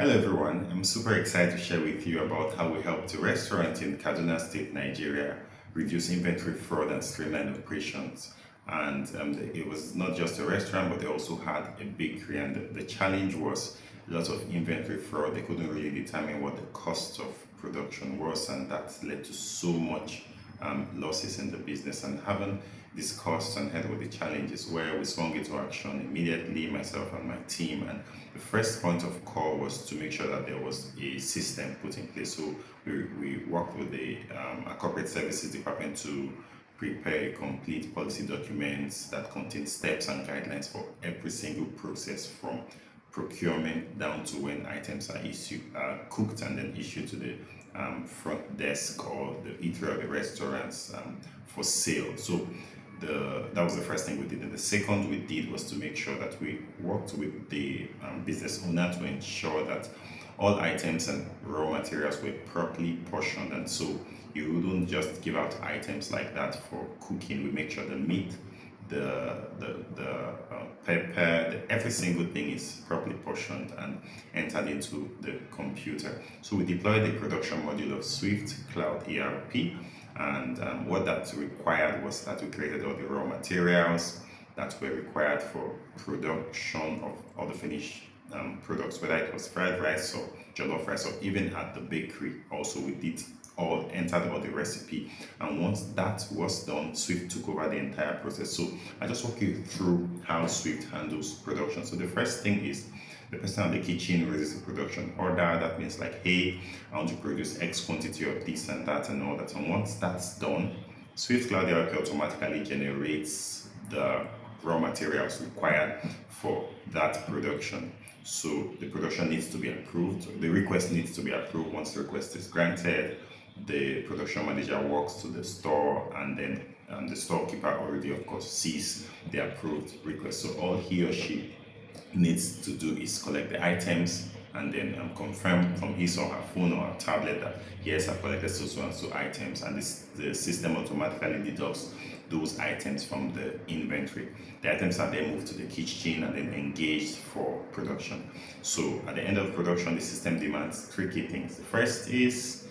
Hello everyone, I'm super excited to share with you about how we helped a restaurant in Kaduna State, Nigeria reduce inventory fraud and streamline operations. And it was not just a restaurant, but they also had a bakery. And the challenge was a lot of inventory fraud. They couldn't really determine what the cost of production was, and that led to so much losses in the business. And having discussed and heard what the challenges were, we swung into action immediately, myself and my team. And the first point of call was to make sure that there was a system put in place. So we worked with a corporate services department to prepare a complete policy documents that contain steps and guidelines for every single process from procurement down to when items are cooked and then issued to the front desk or the eatery or the restaurants for sale. So that was the first thing we did. And the second we did was to make sure that we worked with the business owner to ensure that all items and raw materials were properly portioned. And so you wouldn't just give out items like that for cooking. We make sure the meat, the pepper, every single thing is properly portioned and entered into the computer. So we deployed the production module of Swift Cloud ERP, and what that required was that we created all the raw materials that were required for production of all the finished products, whether it was fried rice or jollof rice, or even at the bakery. Also, we did entered all the recipe, and once that was done, Swift took over the entire process. So I just walk you through how Swift handles production. So the first thing is the person in the kitchen raises a production order. That means like, hey, I want to produce X quantity of this and that and all that. And once that's done, Swift Cloud ERP automatically generates the raw materials required for that production. So the production needs to be approved. The request needs to be approved. Once the request is granted, the production manager walks to the store, and then the storekeeper already, of course, sees the approved request. So all he or she needs to do is collect the items and then confirm from his or her phone or her tablet that yes, I've collected so and so items, and the system automatically deducts those items from the inventory. The items are then moved to the kitchen and then engaged for production. So at the end of production, the system demands three key things. The first is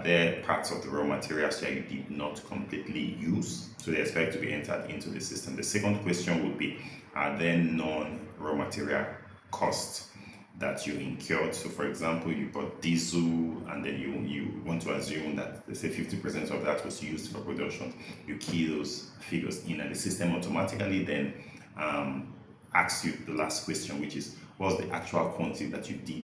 there parts of the raw materials that you did not completely use, so they expect to be entered into the system. The second question would be, are there non-raw material costs that you incurred? So for example, you bought diesel, and then you want to assume that, let's say, 50% of that was used for production. You key those figures in, and the system automatically then asks you the last question, which is, what's the actual quantity that you did